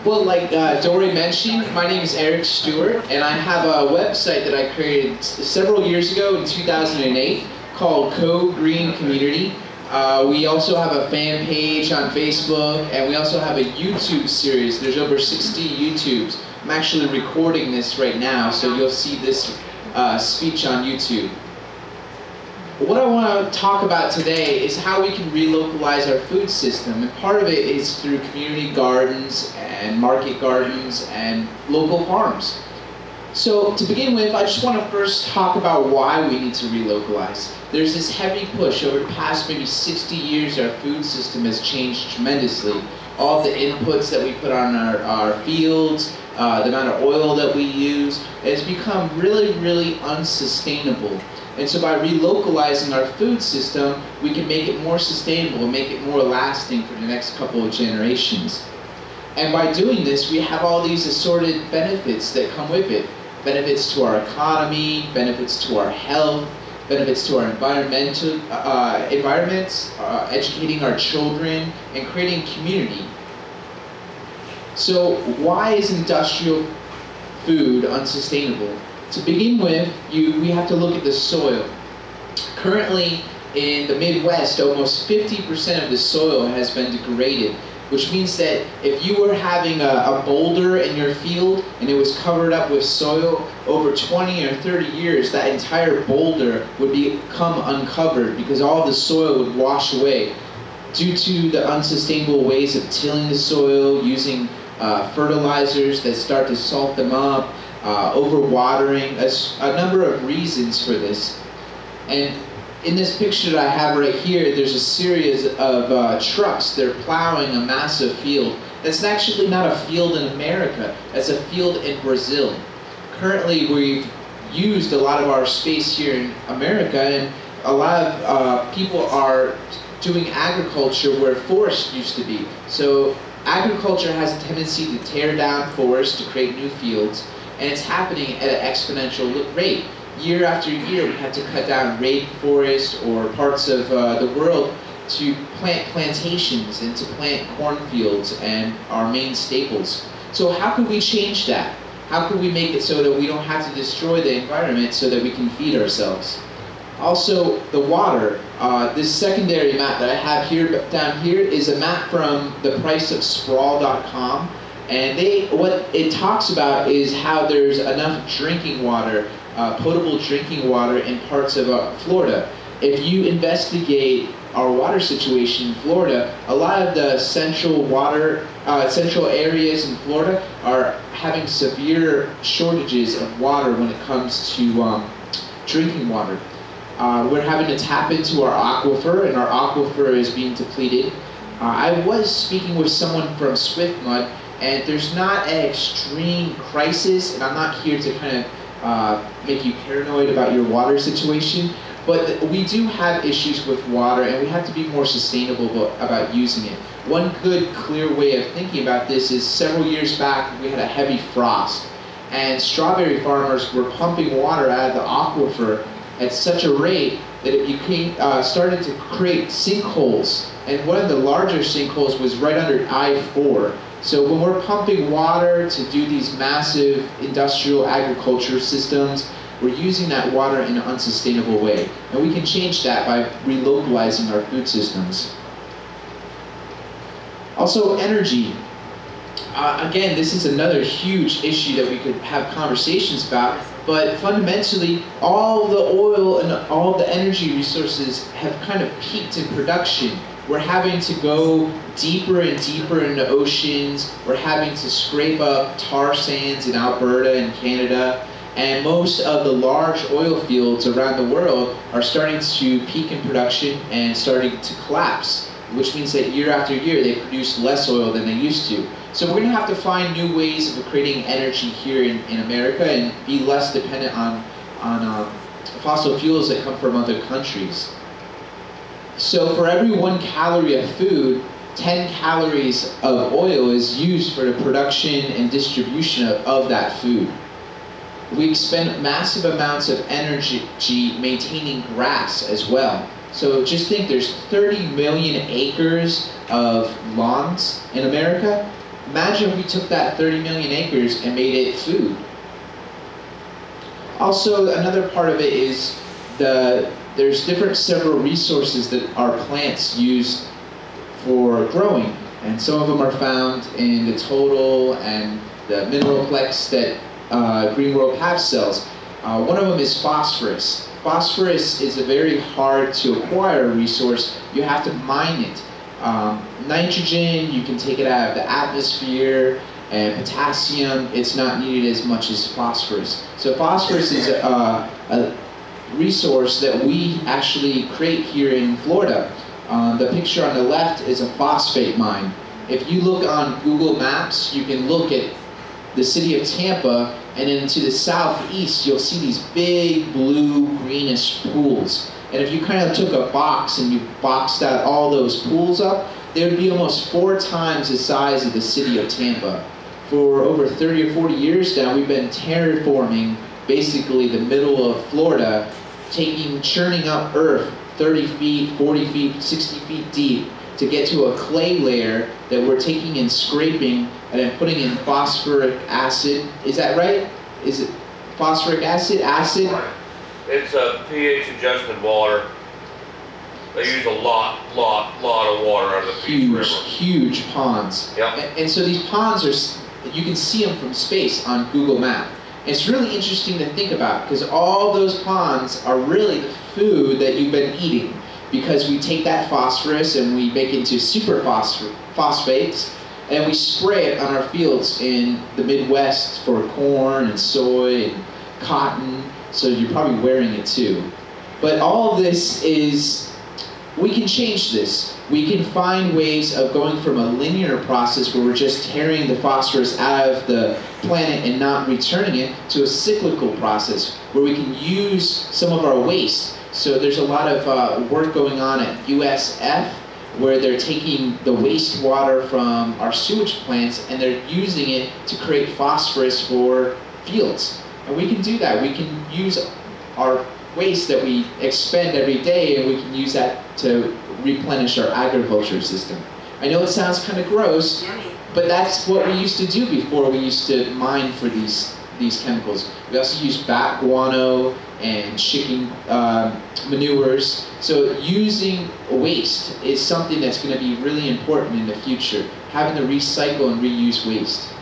Well, like Dory mentioned, my name is Eric Stewart, and I have a website that I created several years ago in 2008 called Co Green Community. We also have a fan page on Facebook, and we also have a YouTube series. There's over 60 YouTubes. I'm actually recording this right now, so you'll see this speech on YouTube. What I want to talk about today is how we can relocalize our food system, and part of it is through community gardens and market gardens and local farms. So to begin with, I just want to first talk about why we need to relocalize. There's this heavy push. Over the past maybe 60 years, our food system has changed tremendously. All the inputs that we put on our fields, the amount of oil that we use, has become really unsustainable. And so by relocalizing our food system, we can make it more sustainable and make it more lasting for the next couple of generations. And by doing this, we have all these assorted benefits that come with it. Benefits to our economy, benefits to our health, benefits to our environments, educating our children, and creating community. So why is industrial food unsustainable? To begin with, we have to look at the soil. Currently, in the Midwest, almost 50% of the soil has been degraded, which means that if you were having a boulder in your field and it was covered up with soil, over 20 or 30 years, that entire boulder would become uncovered because all the soil would wash away due to the unsustainable ways of tilling the soil, using fertilizers that start to salt them up, overwatering, a number of reasons for this. And in this picture that I have right here, there's a series of trucks. They're plowing a massive field. That's actually not a field in America. That's a field in Brazil. Currently, we've used a lot of our space here in America, and a lot of people are doing agriculture where forest used to be. So agriculture has a tendency to tear down forests to create new fields, and it's happening at an exponential rate. Year after year, we have to cut down rainforest or parts of the world to plant plantations and to plant cornfields and our main staples. So how can we change that? How can we make it so that we don't have to destroy the environment so that we can feed ourselves? Also, the water. This secondary map that I have here down here is a map from thepriceofsprawl.com. And what it talks about is how there's enough drinking water, potable drinking water in parts of Florida. If you investigate our water situation in Florida, a lot of the central areas in Florida are having severe shortages of water when it comes to drinking water. We're having to tap into our aquifer, and our aquifer is being depleted. I was speaking with someone from Swiftmud, and there's not an extreme crisis, and I'm not here to kind of make you paranoid about your water situation, but we do have issues with water, and we have to be more sustainable about using it. One good, clear way of thinking about this is several years back, we had a heavy frost, and strawberry farmers were pumping water out of the aquifer at such a rate that it started to create sinkholes, and one of the larger sinkholes was right under I-4. So when we're pumping water to do these massive industrial agriculture systems, we're using that water in an unsustainable way. And we can change that by relocalizing our food systems. Also, energy. Again, this is another huge issue that we could have conversations about, but fundamentally, all the oil and all the energy resources have kind of peaked in production. We're having to go deeper and deeper into oceans. We're having to scrape up tar sands in Alberta and Canada. And most of the large oil fields around the world are starting to peak in production and starting to collapse, which means that year after year they produce less oil than they used to. So we're going to have to find new ways of creating energy here in America and be less dependent on fossil fuels that come from other countries. So for every 1 calorie of food, 10 calories of oil is used for the production and distribution of that food. We expend massive amounts of energy maintaining grass as well. So just think, there's 30 million acres of lawns in America, Imagine if we took that 30 million acres and made it food. Also, another part of it is there's several resources that our plants use for growing, and some of them are found in the total and the mineralplex that Green World have cells. One of them is phosphorus. Phosphorus is a very hard to acquire resource. You have to mine it. Nitrogen, you can take it out of the atmosphere, and potassium, it's not needed as much as phosphorus. So phosphorus is a resource that we actually create here in Florida. The picture on the left is a phosphate mine. If you look on Google Maps, you can look at the city of Tampa, and then to the southeast, you'll see these big blue greenish pools. And if you kind of took a box and you boxed out all those pools up, they would be almost 4 times the size of the city of Tampa. For over 30 or 40 years now, we've been terraforming basically the middle of Florida, churning up earth 30 feet, 40 feet, 60 feet deep to get to a clay layer that we're taking and scraping and then putting in phosphoric acid. Is that right? Is it phosphoric acid? Acid? It's a pH adjusted water. They use a lot of water out of the Peach River. Huge ponds. Yep. And so these ponds are, you can see them from space on Google Maps. It's really interesting to think about because all those ponds are really the food that you've been eating, because we take that phosphorus and we make it into phosphates and we spray it on our fields in the Midwest for corn and soy and cotton, so you're probably wearing it too. But all of this is, we can change this. We can find ways of going from a linear process where we're just tearing the phosphorus out of the planet and not returning it, to a cyclical process where we can use some of our waste. So there's a lot of work going on at USF where they're taking the wastewater from our sewage plants and they're using it to create phosphorus for fields. And we can do that. We can use our waste that we expend every day, and we can use that to replenish our agriculture system. I know it sounds kind of gross, but that's what we used to do before we used to mine for these chemicals. We also use bat guano and chicken manures. So using waste is something that's going to be really important in the future, having to recycle and reuse waste.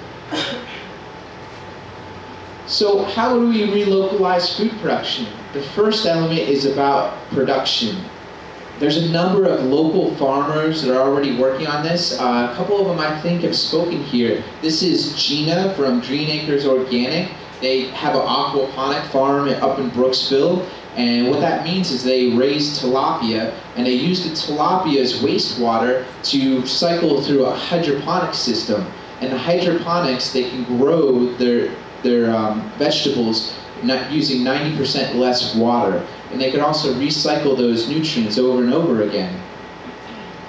So how do we relocalize food production? The first element is about production. There's a number of local farmers that are already working on this. A couple of them I think have spoken here. This is Gina from Green Acres Organic. They have an aquaponic farm up in Brooksville, and what that means is they raise tilapia, and they use the tilapia's wastewater to cycle through a hydroponic system. And the hydroponics, they can grow their vegetables not using 90% less water, and they can also recycle those nutrients over and over again.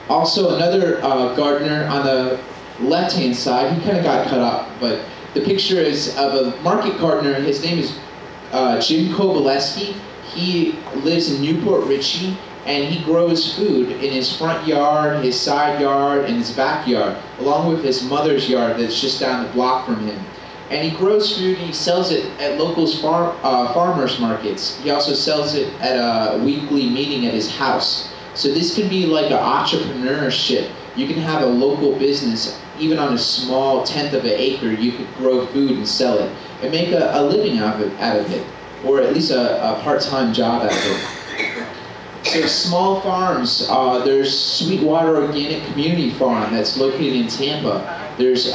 Also, another gardener on the left-hand side, he kind of got cut up, but the picture is of a market gardener. His name is Jim Kowaleski. He lives in Newport Richey, and he grows food in his front yard, his side yard, and his backyard, along with his mother's yard that's just down the block from him. And he grows food, he sells it at local farmers markets. He also sells it at a weekly meeting at his house. So this can be like an entrepreneurship. You can have a local business, even on a small 1/10 of an acre, you could grow food and sell it and make a living out of it, or at least a part-time job out of it. So small farms, there's Sweetwater Organic Community Farm that's located in Tampa. There's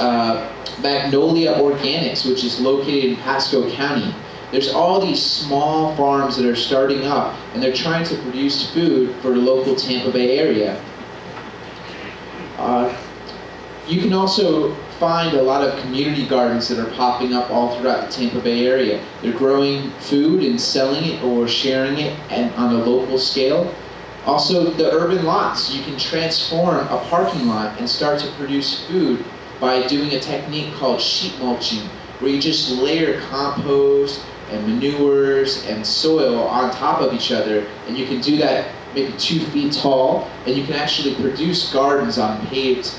Magnolia Organics, which is located in Pasco County. There's all these small farms that are starting up, and they're trying to produce food for the local Tampa Bay area. You can also find a lot of community gardens that are popping up all throughout the Tampa Bay area. They're growing food and selling it or sharing it on a local scale. Also, the urban lots. You can transform a parking lot and start to produce food by doing a technique called sheet mulching, where you just layer compost and manures and soil on top of each other, and you can do that maybe 2 feet tall, and you can actually produce gardens on paved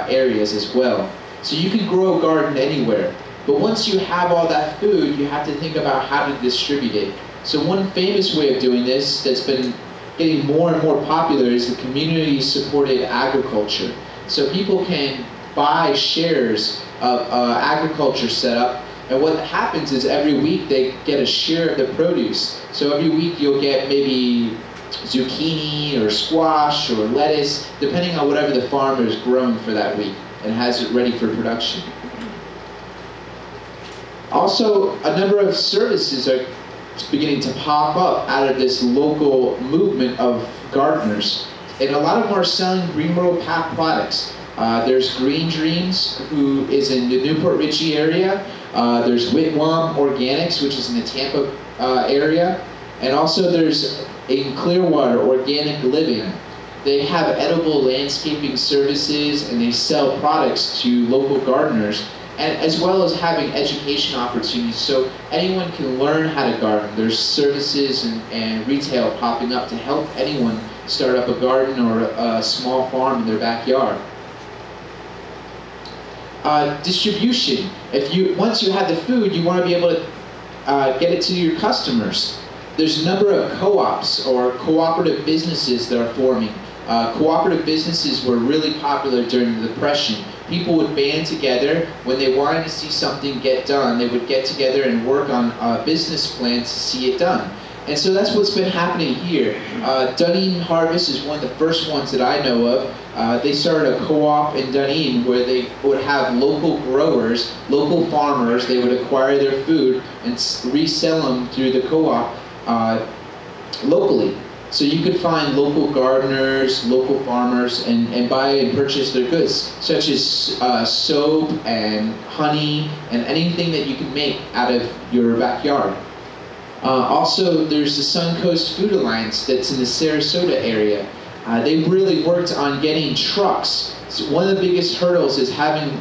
areas as well. So you can grow a garden anywhere. But once you have all that food, you have to think about how to distribute it. So one famous way of doing this that's been getting more and more popular is the community-supported agriculture. So people can buy shares of agriculture setup, and what happens is every week they get a share of the produce. So every week you'll get maybe zucchini or squash or lettuce, depending on whatever the farmer is growing for that week and has it ready for production. Also, a number of services are beginning to pop up out of this local movement of gardeners. And a lot of them are selling Green World Path products. There's Green Dreams, who is in the Newport Richey area. There's Whitwam Organics, which is in the Tampa area. And also there's in Clearwater Organic Living. They have edible landscaping services and they sell products to local gardeners, and as well as having education opportunities, so anyone can learn how to garden. There's services and retail popping up to help anyone start up a garden or a small farm in their backyard. Distribution. Once you have the food, you want to be able to get it to your customers. There's a number of co-ops or cooperative businesses that are forming. Cooperative businesses were really popular during the Depression. People would band together when they wanted to see something get done. They would get together and work on a business plan to see it done. And so that's what's been happening here. Dunedin Harvest is one of the first ones that I know of. They started a co-op in Dunedin where they would have local growers, local farmers. They would acquire their food and resell them through the co-op locally. So you could find local gardeners, local farmers, and buy and purchase their goods, such as soap and honey and anything that you can make out of your backyard. Also, there's the Suncoast Food Alliance that's in the Sarasota area. They really worked on getting trucks. So one of the biggest hurdles is having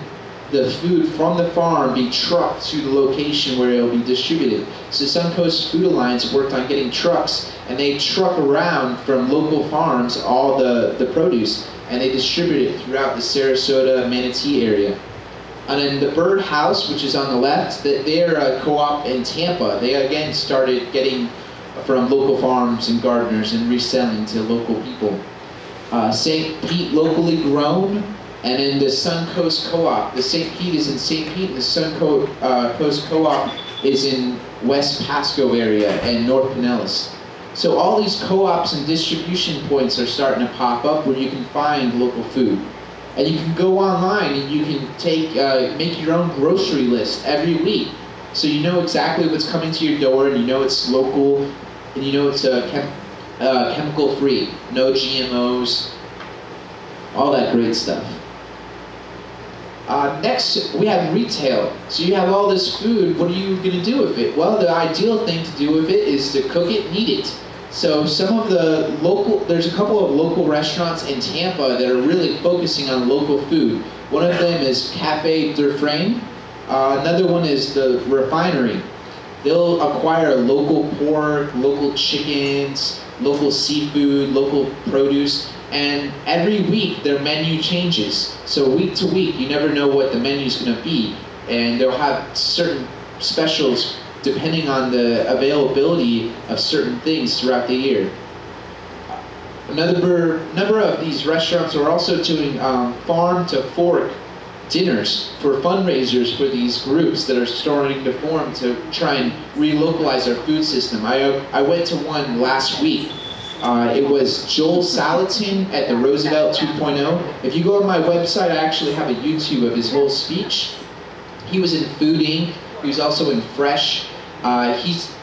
the food from the farm be trucked to the location where it will be distributed. So Suncoast Food Alliance worked on getting trucks, and they truck around from local farms all the produce, and they distribute it throughout the Sarasota, Manatee area. And then the Bird House, which is on the left, they're a co-op in Tampa. They again started getting from local farms and gardeners and reselling to local people. St. Pete, locally grown. And then the Suncoast Co-op, the St. Pete is in St. Pete, and the Suncoast Co-op is in West Pasco area and North Pinellas. So all these co-ops and distribution points are starting to pop up where you can find local food. And you can go online and you can make your own grocery list every week. So you know exactly what's coming to your door, and you know it's local, and you know it's chemical free, no GMOs, all that great stuff. Next, we have retail. So you have all this food, what are you going to do with it? Well, the ideal thing to do with it is to cook it and eat it. So some of the there's a couple of local restaurants in Tampa that are really focusing on local food. One of them is Cafe Durfrain. Another one is the Refinery. They'll acquire local pork, local chickens, local seafood, local produce, and every week their menu changes. So week to week, you never know what the menu's going to be, and they'll have certain specials depending on the availability of certain things throughout the year. Another number of these restaurants are also doing farm to fork dinners for fundraisers for these groups that are starting to form to try and relocalize our food system. I went to one last week. It was Joel Salatin at the Roosevelt 2.0. If you go on my website, I actually have a YouTube of his whole speech. He was in Food Inc. He was also in Fresh.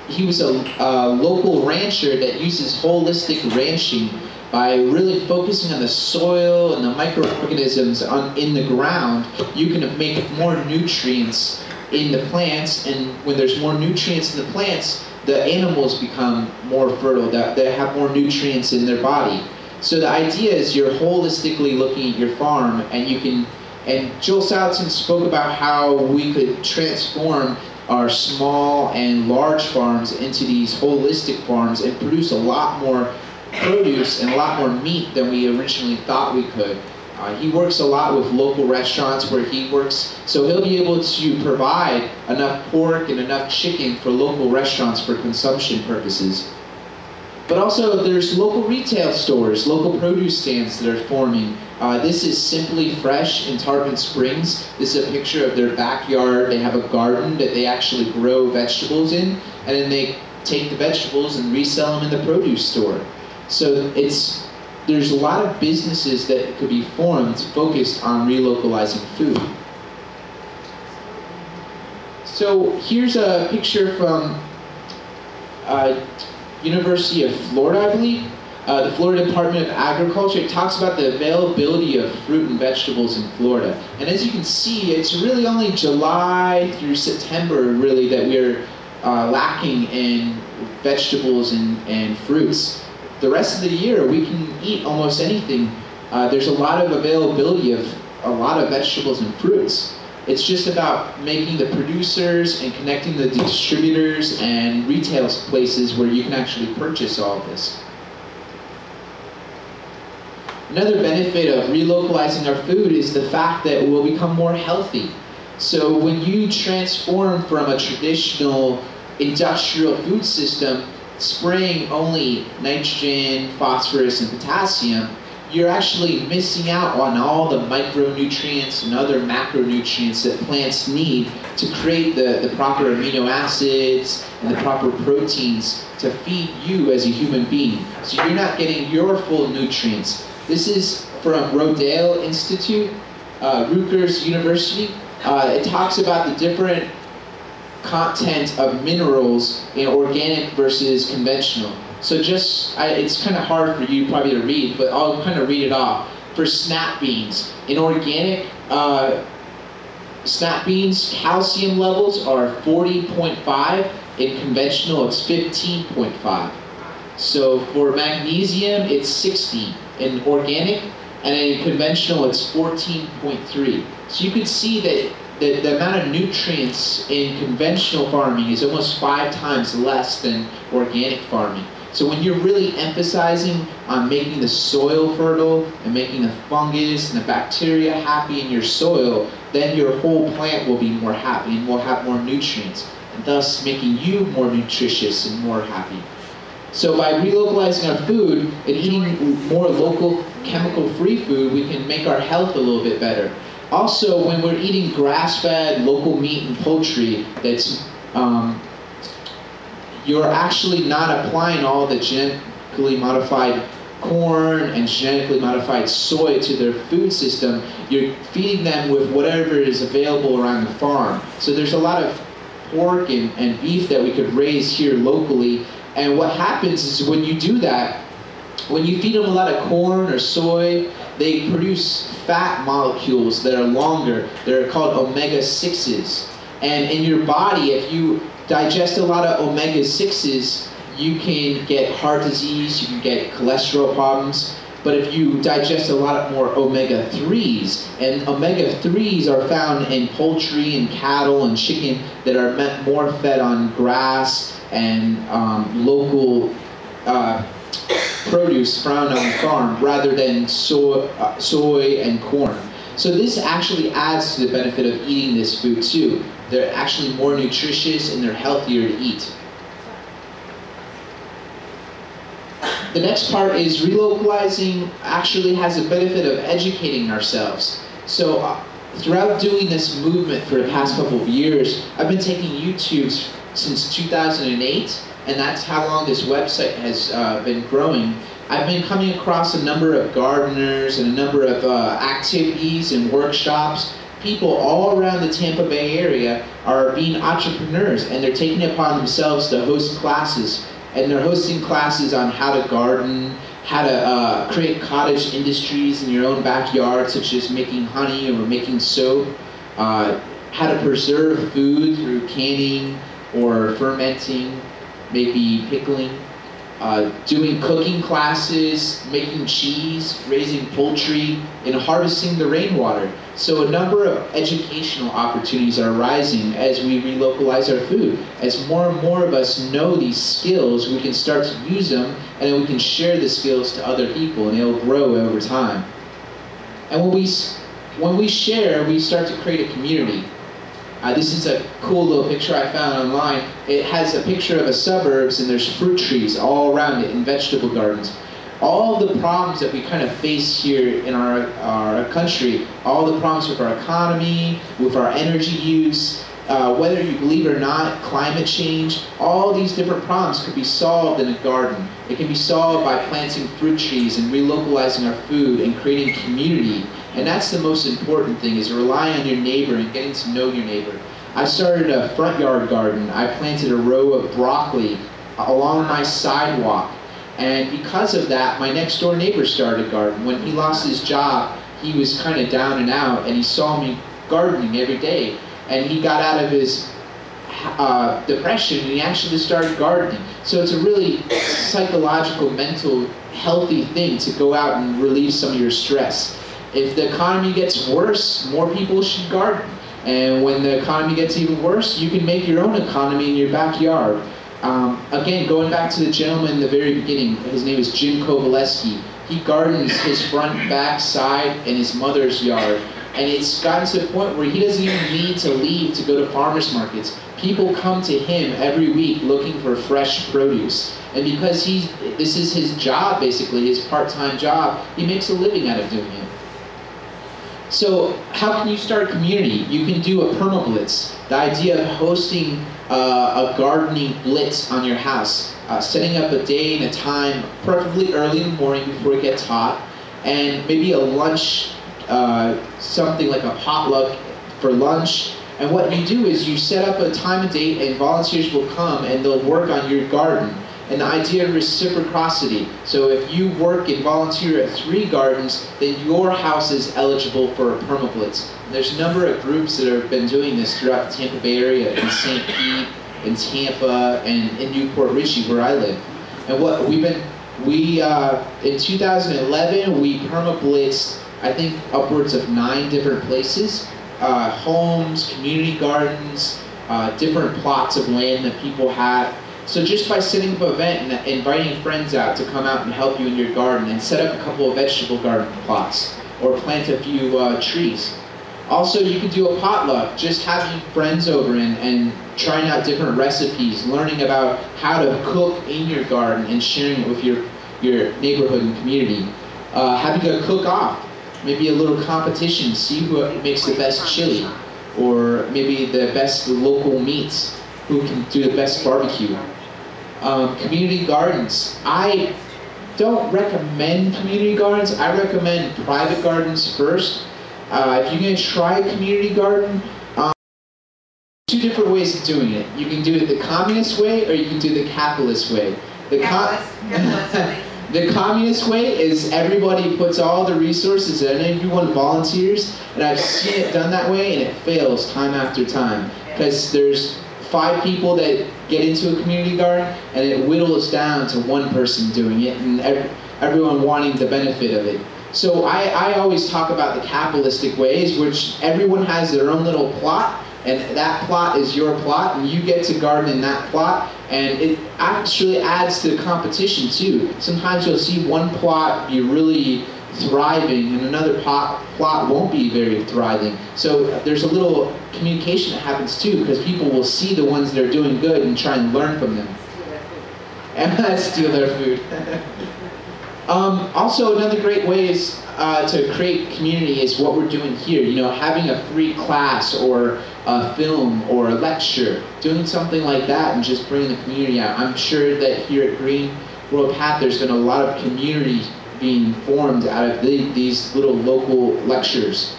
He was a local rancher that uses holistic ranching by really focusing on the soil and the microorganisms in the ground. You can make more nutrients in the plants, and when there's more nutrients in the plants, the animals become more fertile, they have more nutrients in their body. So the idea is you're holistically looking at your farm, and you can, and Joel Salatin spoke about how we could transform our small and large farms into these holistic farms and produce a lot more produce and a lot more meat than we originally thought we could. He works a lot with local restaurants where he works, so he'll be able to provide enough pork and enough chicken for local restaurants for consumption purposes. But also there's local retail stores, local produce stands that are forming. This is Simply Fresh in Tarpon Springs. This is a picture of their backyard. They have a garden that they actually grow vegetables in, and then they take the vegetables and resell them in the produce store. So there's a lot of businesses that could be formed focused on relocalizing food. So here's a picture from University of Florida, I believe. The Florida Department of Agriculture. It talks about the availability of fruit and vegetables in Florida. And as you can see, it's really only July through September really that we're lacking in vegetables and fruits. The rest of the year we can eat almost anything. There's a lot of availability of a lot of vegetables and fruits. It's just about making the producers and connecting the distributors and retail places where you can actually purchase all of this. Another benefit of relocalizing our food is the fact that we'll become more healthy. So when you transform from a traditional industrial food system, spraying only nitrogen, phosphorus, and potassium, you're actually missing out on all the micronutrients and other macronutrients that plants need to create the proper amino acids and the proper proteins to feed you as a human being. So you're not getting your full nutrients. This is from Rodale Institute, Rutgers University. It talks about the different content of minerals in organic versus conventional. So it's kind of hard for you probably to read, but I'll kind of read it off. For snap beans, in organic snap beans, calcium levels are 40.5. In conventional, it's 15.5. So for magnesium, it's 60 in organic, and in conventional, it's 14.3. So you can see that the amount of nutrients in conventional farming is almost 5 times less than organic farming. So when you're really emphasizing on making the soil fertile and making the fungus and the bacteria happy in your soil, then your whole plant will be more happy and will have more nutrients, and thus making you more nutritious and more happy. So by relocalizing our food and eating more local, chemical-free food, we can make our health a little bit better. Also, when we're eating grass-fed, local meat and poultry, you're actually not applying all the genetically modified corn and genetically modified soy to their food system. You're feeding them with whatever is available around the farm. So there's a lot of pork and beef that we could raise here locally. And what happens is when you do that, when you feed them a lot of corn or soy, they produce fat molecules that are longer. They're called omega-6s. And in your body, if you digest a lot of omega-6s, you can get heart disease, you can get cholesterol problems. But if you digest a lot more omega-3s, and omega-3s are found in poultry and cattle and chicken that are more fed on grass and local produce found on the farm rather than soy and corn. So this actually adds to the benefit of eating this food too. They're actually more nutritious and they're healthier to eat. The next part is relocalizing actually has a benefit of educating ourselves. So throughout doing this movement for the past couple of years, I've been taking YouTubes since 2008, and that's how long this website has been growing. I've been coming across a number of gardeners and a number of activities and workshops. People all around the Tampa Bay area are being entrepreneurs, and they're taking it upon themselves to host classes. And they're hosting classes on how to garden, how to create cottage industries in your own backyard, such as making honey or making soap, how to preserve food through canning or fermenting, maybe pickling, doing cooking classes, making cheese, raising poultry, and harvesting the rainwater. So a number of educational opportunities are arising as we relocalize our food. As more and more of us know these skills, we can start to use them, and then we can share the skills to other people, and they'll grow over time. And when we share, we start to create a community. This is a cool little picture I found online. It has a picture of a suburbs, and there's fruit trees all around it and vegetable gardens. All the problems that we kind of face here in our country, all the problems with our economy, with our energy use, whether you believe it or not, climate change, all these different problems could be solved in a garden. It can be solved by planting fruit trees and relocalizing our food and creating community. And that's the most important thing, is relying on your neighbor and getting to know your neighbor. I started a front yard garden. I planted a row of broccoli along my sidewalk. And because of that, my next door neighbor started a garden. When he lost his job, he was kind of down and out, and he saw me gardening every day. And he got out of his depression, and he actually started gardening. So it's a really psychological, mental, healthy thing to go out and relieve some of your stress. If the economy gets worse, more people should garden. And when the economy gets even worse, you can make your own economy in your backyard. Again, going back to the gentleman in the very beginning, his name is Jim Kowaleski. He gardens his front, back, side, and his mother's yard. And it's gotten to the point where he doesn't even need to leave to go to farmers markets. People come to him every week looking for fresh produce. And because this is his job, basically, his part-time job, he makes a living out of doing it. So how can you start a community? You can do a perma-blitz. The idea of hosting a gardening blitz on your house. Setting up a day and a time, preferably early in the morning before it gets hot, and maybe a lunch, something like a potluck for lunch. And what you do is you set up a time and date, and volunteers will come and they'll work on your garden. And the idea of reciprocity. So if you work and volunteer at 3 gardens, then your house is eligible for a perma-blitz. There's a number of groups that have been doing this throughout the Tampa Bay area, in St. Pete, in Tampa, and in Newport Richey, where I live. And what in 2011, we perma-blitzed, I think, upwards of 9 different places. Homes, community gardens, different plots of land that people have. So just by setting up an event and inviting friends out to come out and help you in your garden, and set up a couple of vegetable garden plots, or plant a few trees. Also, you can do a potluck, just having friends over and trying out different recipes, learning about how to cook in your garden and sharing it with your neighborhood and community. Having a cook-off, maybe a little competition, see who makes the best chili, or maybe the best local meats, who can do the best barbecue. Community gardens. I don't recommend community gardens. I recommend private gardens first. If you're going to try a community garden, 2 different ways of doing it. You can do it the communist way, or you can do the capitalist way. The communist way is everybody puts all the resources and everyone volunteers, and I've seen it done that way, and it fails time after time. Because there's 5 people that get into a community garden, and it whittles down to 1 person doing it, and everyone wanting the benefit of it. So I always talk about the capitalistic ways, which everyone has their own little plot, and that plot is your plot, and you get to garden in that plot, and it actually adds to the competition too. Sometimes you'll see one plot be really thriving, and another plot won't be very thriving. So there's a little communication that happens too, because people will see the ones that are doing good and try and learn from them. And steal their food. Also, another great way is to create community is what we're doing here. You know, having a free class or a film or a lecture, doing something like that and just bringing the community out. I'm sure that here at Green World Path there's been a lot of community being formed out of these little local lectures.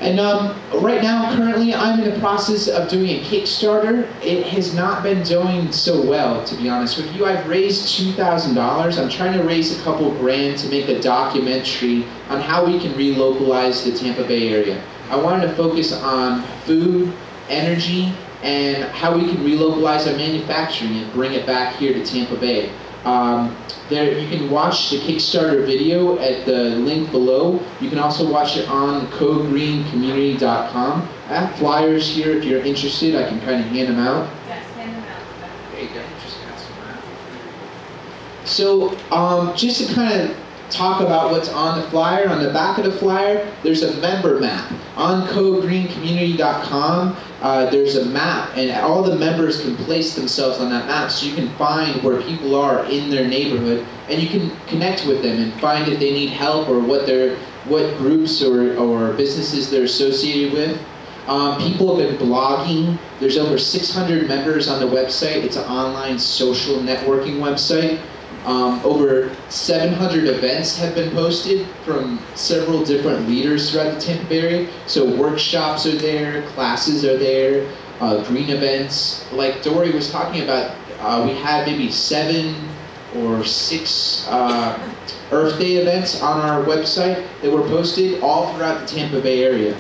And right now, currently, I'm in the process of doing a Kickstarter. It has not been doing so well, to be honest with you. I've raised $2,000. I'm trying to raise a couple grand to make a documentary on how we can relocalize the Tampa Bay area. I wanted to focus on food, energy, and how we can relocalize our manufacturing and bring it back here to Tampa Bay. There, you can watch the Kickstarter video at the link below. You can also watch it on cogreencommunity.com. I have flyers here if you're interested. I can kind of hand them out. Yes, hand them out. There you go. Just pass them out. So, just to kind of talk about what's on the flyer. On the back of the flyer, there's a member map. On cogreencommunity.com, there's a map, and all the members can place themselves on that map, so you can find where people are in their neighborhood, and you can connect with them and find if they need help or what groups or businesses they're associated with. People have been blogging. There's over 600 members on the website. It's an online social networking website. Over 700 events have been posted from several different leaders throughout the Tampa Bay area. So workshops are there, classes are there, green events. Like Dory was talking about, we had maybe 7 or 6 Earth Day events on our website that were posted all throughout the Tampa Bay area.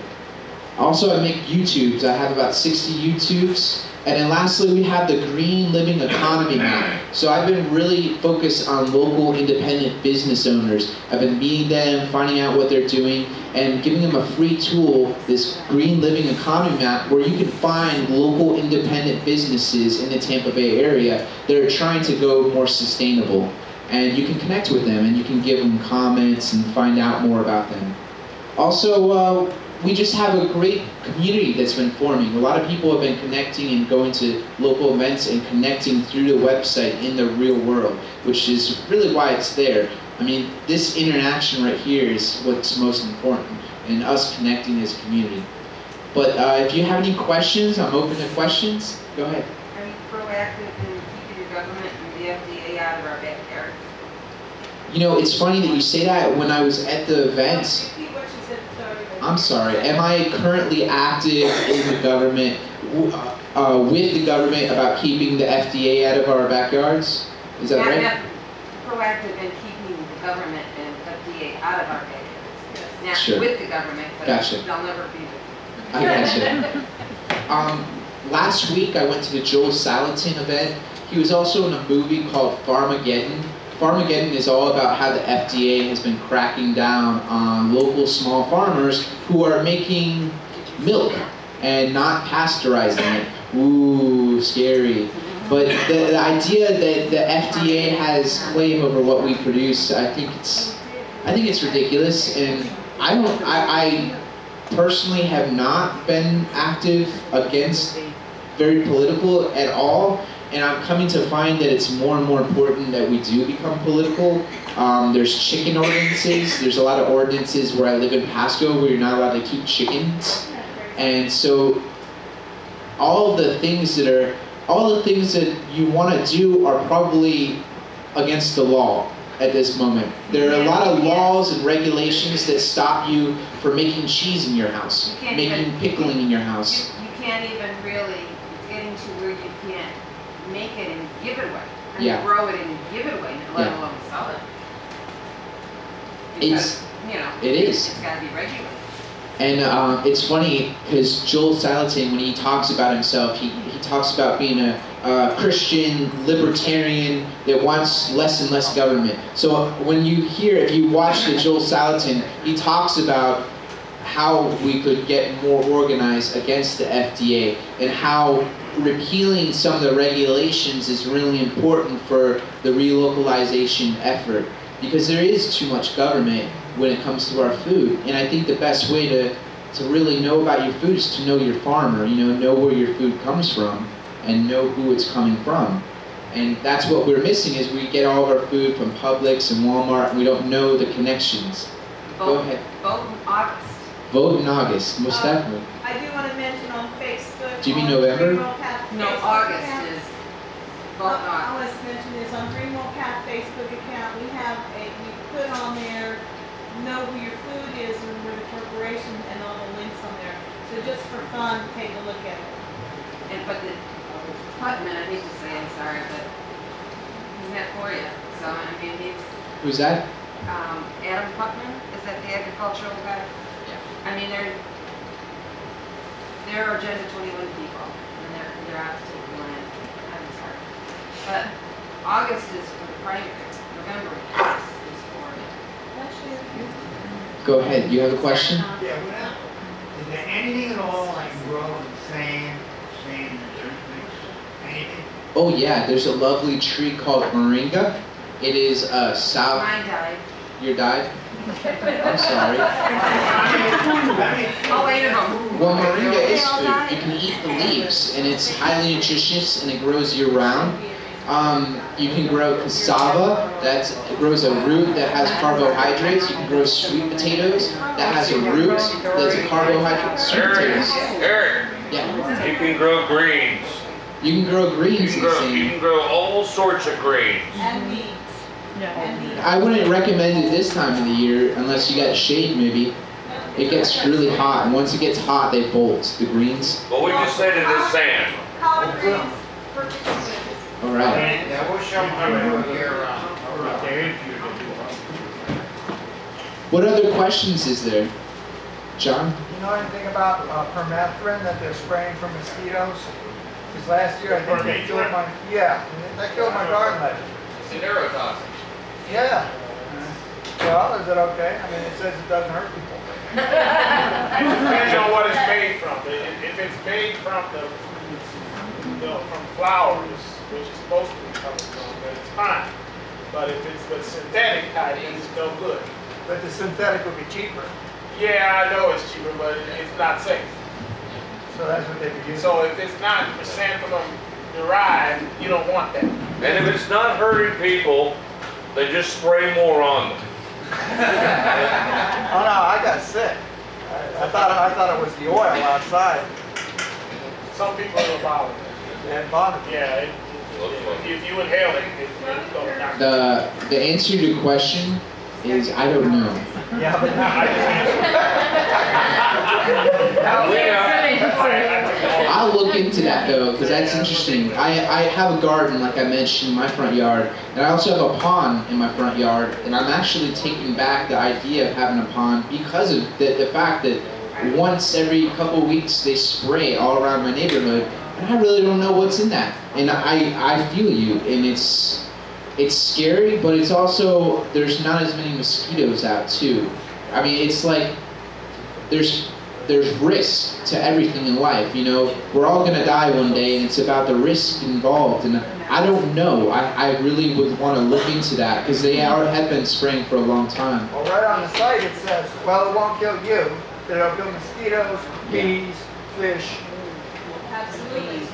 Also, I make YouTubes. I have about 60 YouTubes. And then lastly, we have the Green Living Economy map. So I've been really focused on local independent business owners. I've been meeting them, finding out what they're doing, and giving them a free tool, this Green Living Economy map, where you can find local independent businesses in the Tampa Bay area that are trying to go more sustainable. And you can connect with them, and you can give them comments and find out more about them. Also, we just have a great community that's been forming. A lot of people have been connecting and going to local events and connecting through the website in the real world, which is really why it's there. I mean, this interaction right here is what's most important, and us connecting as a community. But if you have any questions, I'm open to questions. Go ahead. Are you proactive in keeping your government and the FDA out of our backyard? You know, it's funny that you say that. When I was at the events, I'm sorry, am I currently active in the government, with the government about keeping the FDA out of our backyards? Is that right? Not proactive in keeping the government and FDA out of our backyards. Not Sure. with the government, but Gotcha. they'll never be with I gotcha. Last week I went to the Joel Salatin event. He was also in a movie called Farmageddon. Farmageddon is all about how the FDA has been cracking down on local small farmers who are making milk and not pasteurizing it. Ooh, scary. But the idea that the FDA has claim over what we produce, I think it's ridiculous. And I personally have not been active against very political at all. And I'm coming to find that it's more and more important that we do become political. There's chicken ordinances. There's a lot of ordinances where I live in Pasco where you're not allowed to keep chickens. And so all the things that you want to do are probably against the law at this moment. There are a lot of laws and regulations that stop you from making cheese in your house, making pickling in your house. You can't even really, it's getting to where you can't make it and give it away. And Yeah. grow it and give it away, let Yeah. alone sell it. It's- Because, it is. It's got to be regulated. And it's funny because Joel Salatin, when he talks about himself, he talks about being a Christian libertarian that wants less and less government. So when you hear, if you watch the Joel Salatin, he talks about how we could get more organized against the FDA and how repealing some of the regulations is really important for the re-localization effort, because there is too much government when it comes to our food. And I think the best way to really know about your food is to know your farmer, know where your food comes from and know who it's coming from. And that's what we're missing, is we get all of our food from Publix and Walmart and we don't know the connections. Go ahead. Vote in August. Vote in August, most definitely. I do want to mention on Facebook. Do you mean on November? Greenwell Path No, Facebook August account. is vote in I August. want to mention this on Greenwell Path Facebook account. We put on there, know who your food is and where the corporation and all the links on there. So just for fun, take a look at it. But the Putman, I hate to say, I'm sorry, but he's not for you. So, I mean, he's, Who's that? Adam Putman, is that the agricultural guy? Yeah. I mean, there are Agenda 21 people, and they're out to take the land. I'm sorry. But August is for the primary. November is for Go ahead, you have a question? Yeah, well, is there anything at all I can grow in sand and dirt mix? Anything? Oh yeah, there's a lovely tree called moringa. It is south. Mine died. Your diet? I'm sorry. I'll wait at home. Well, moringa is food. You can eat the leaves, and it's highly nutritious, and it grows year-round. You can grow cassava, that grows a root that has carbohydrates. You can grow sweet potatoes, that has a root that's a carbohydrate. Sweet potatoes. Eric, Yeah. you can grow greens. You can grow greens. You can grow all sorts of greens. And meat. And meat. I wouldn't recommend it this time of the year unless you got shade maybe. It gets really hot, and once it gets hot, they bolt, the greens. What would you say to the sand? Collard greens, perfect greens. All right. Yeah, we'll show them year-round. What other questions is there? John? You know anything about permethrin that they're spraying for mosquitoes? Because last year I think they killed my, that killed my garden last year. It's a neurotoxin. Yeah. Well, is it okay? I mean, it says it doesn't hurt people. It depends on what it's made from. If it's made from from flowers, which is supposed to be coming from, then it's fine. But if it's the synthetic type, then it's no good. But the synthetic would be cheaper. Yeah, I know it's cheaper, but it's not safe. So that's what they would use. So if it's not chrysanthemum derived, you don't want that. And if it's not hurting people, they just spray more on them. Oh no, I got sick. I thought it was the oil outside. Some people will bother it. It bothered me. Yeah, if you inhale it, it's going to knock you out. The answer to your question is I don't know. Yeah, but now I'll look into that though, because that's interesting. I have a garden, like I mentioned, in my front yard, and I also have a pond in my front yard, and I'm actually taking back the idea of having a pond because of the fact that once every couple weeks they spray all around my neighborhood, and I really don't know what's in that. And I feel you, and it's scary, but it's also, there's not as many mosquitoes out too. I mean, it's like, there's risk to everything in life, you know. We're all gonna die one day, and it's about the risk involved, and I don't know. I really would want to look into that, because they have been spraying for a long time. well, right on the site it says, well, it won't kill you, but it'll kill mosquitoes, bees, fish. Absolutely.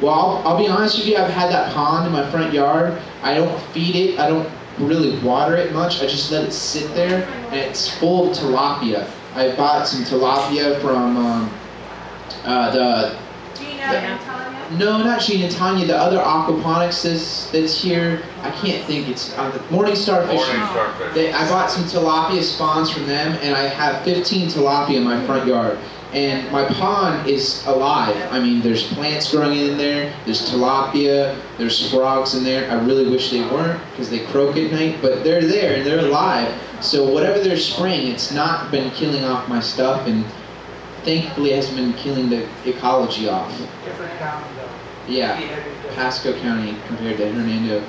Well, I'll be honest with you, I've had that pond in my front yard. I don't feed it, I don't really water it much, I just let it sit there, and it's full of tilapia. I bought some tilapia from Gina and Tanya? no, not Gina and Tanya, the other aquaponics that's here. I can't think, it's the Morning Star Fishing. I bought some tilapia spawns from them, and I have 15 tilapia in my front yard. And my pond is alive. I mean, there's plants growing in there, there's tilapia, there's frogs in there. I really wish they weren't, because they croak at night, but they're there and they're alive. So whatever they're spraying, it's not been killing off my stuff, and thankfully it hasn't been killing the ecology off. Different county though. Yeah, Pasco County compared to Hernando.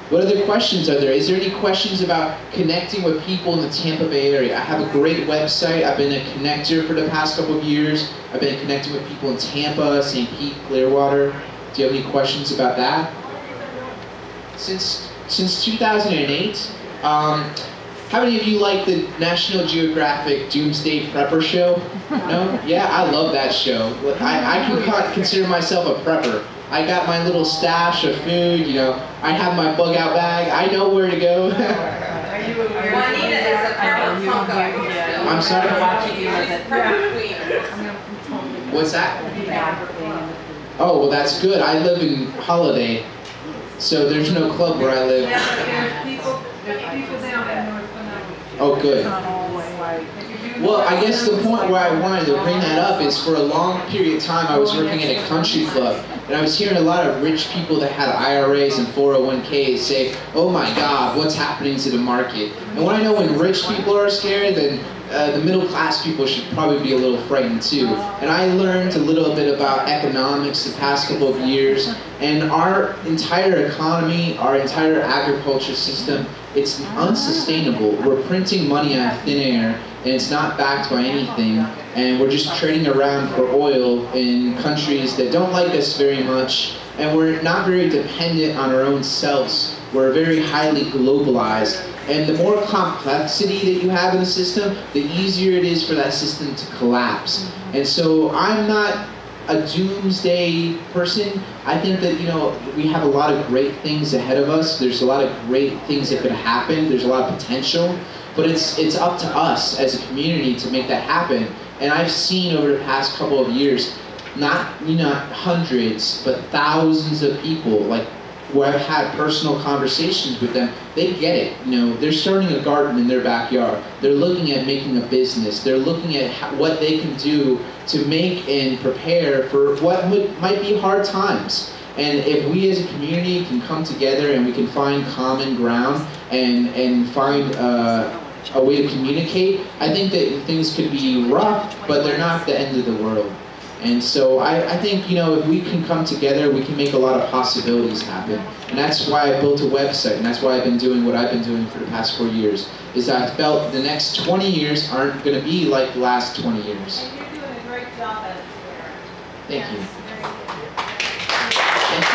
What other questions are there? Is there any questions about connecting with people in the Tampa Bay area? I have a great website. I've been a connector for the past couple of years. I've been connecting with people in Tampa, St. Pete, Clearwater. Do you have any questions about that? Since 2008, how many of you like the National Geographic Doomsday Prepper show? No? Yeah, I love that show. I can consider myself a prepper. I got my little stash of food, you know, I have my bug out bag, I know where to go. Juanita is a pepper funko. I'm sorry? Pepper queen. What's that? Oh, well that's good. I live in Holiday, so there's no club where I live. Yeah, but there's people down in North Benoni. Oh, good. Well, I guess the point where I wanted to bring that up is for a long period of time I was working at a country club, and I was hearing a lot of rich people that had IRAs and 401ks say, oh my God, what's happening to the market? And when I know when rich people are scared, then the middle class people should probably be a little frightened too. And I learned a little bit about economics the past couple of years, and our entire economy, our entire agriculture system, it's unsustainable. We're printing money out of thin air, and it's not backed by anything, and we're just trading around for oil in countries that don't like us very much, and we're not very dependent on our own selves We're very highly globalized. And the more complexity that you have in the system, the easier it is for that system to collapse. And so I'm not a doomsday person. I think that, you know, we have a lot of great things ahead of us. There's a lot of great things that could happen. There's a lot of potential. But it's up to us as a community to make that happen. And I've seen over the past couple of years, not hundreds, but thousands of people, like, where I've had personal conversations with them, they get it. You know, they're starting a garden in their backyard. They're looking at making a business. They're looking at what they can do to make and prepare for what might be hard times. And if we as a community can come together and we can find common ground and find a way to communicate, I think that things could be rough, but they're not the end of the world. And so I think, you know, if we can come together, we can make a lot of possibilities happen. And that's why I built a website, and that's why I've been doing what I've been doing for the past 4 years, is that I felt the next 20 years aren't going to be like the last 20 years. And you're doing a great job at it, Sarah. Thank you. Yes, very good. Thank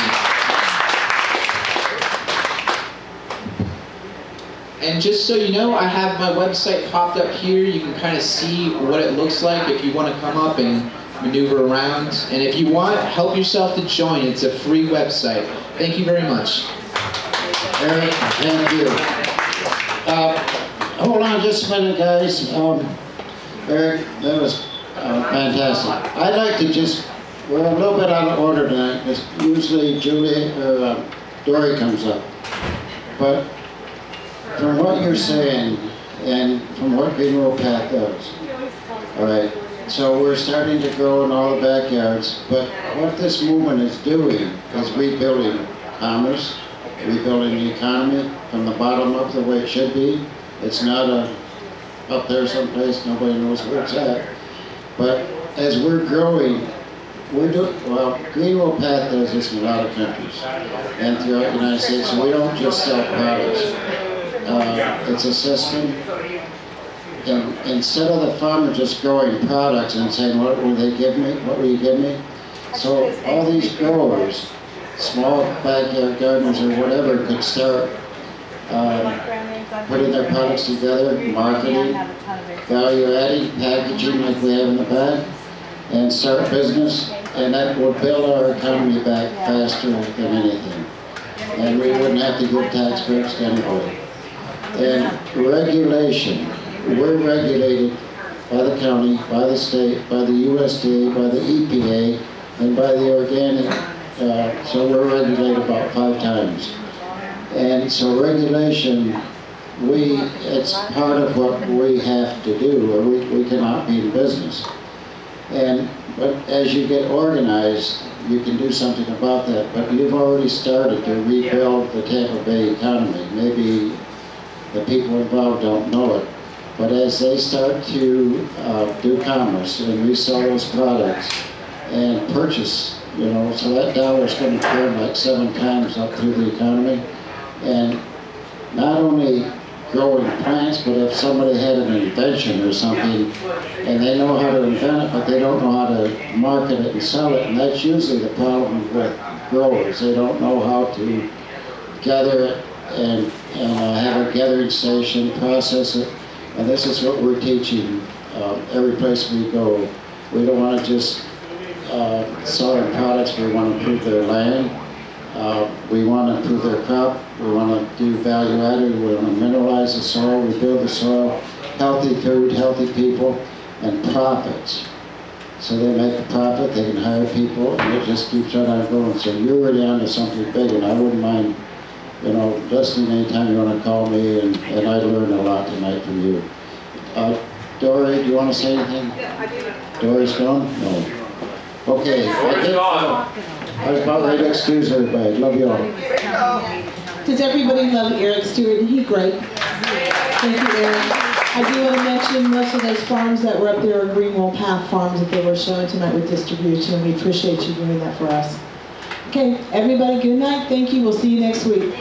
you. And just so you know, I have my website popped up here. You can kind of see what it looks like if you want to come up and maneuver around. And if you want, help yourself to join. It's a free website. Thank you very much. Eric, thank you. Hold on just a minute, guys. Eric, that was fantastic. I'd like to just, we're a little bit out of order tonight, because usually Julie or Dory comes up. But from what you're saying, and from what Re-Roll Path does, all right, so we're starting to grow in all the backyards, but what this movement is doing is rebuilding commerce, rebuilding the economy from the bottom up the way it should be. It's not up there someplace, nobody knows where it's at. But as we're growing, well, Re-Roll Path does this in a lot of countries and throughout the United States, so we don't just sell products. It's a system. And instead of the farmer just growing products and saying, what will they give me? What will you give me? So all these growers, small backyard gardeners or whatever, could start putting their products together, marketing, value adding, packaging like we have in the back, and start business, and that would build our economy back faster than anything. And we wouldn't have to give tax breaks to anybody. And regulation. We're regulated by the county, by the state, by the USDA, by the EPA, and by the organic, so we're regulated about 5 times. And so regulation, it's part of what we have to do, or we cannot be in business. But as you get organized, you can do something about that. But you've already started to rebuild the Tampa Bay economy. Maybe the people involved don't know it. But as they start to do commerce and resell those products and purchase, you know, so that dollar's going to turn like 7 times up through the economy. And not only growing plants, but if somebody had an invention or something and they know how to invent it, but they don't know how to market it and sell it, and that's usually the problem with growers. They don't know how to gather it and have a gathering station, process it. And this is what we're teaching every place we go. We don't want to just sell our products, we want to improve their land. We want to improve their crop. We want to do value added. We want to mineralize the soil, rebuild the soil, healthy food, healthy people, and profits. So they make a profit, they can hire people, and it just keeps on going. So you're really onto something big, and I wouldn't mind, you know, listening anytime you want to call me, and I learned a lot tonight from you. Dory, do you want to say anything? Yeah, I do. Dory's gone? No. Okay. Dory's gone. I was about ready to excuse everybody. Love you all. Does everybody love Eric Stewart? He's great. Thank you, Eric. I do want to mention most of those farms that were up there are Re-Roll Path farms that they were showing tonight with distribution, and we appreciate you doing that for us. Okay, everybody, good night. Thank you. We'll see you next week.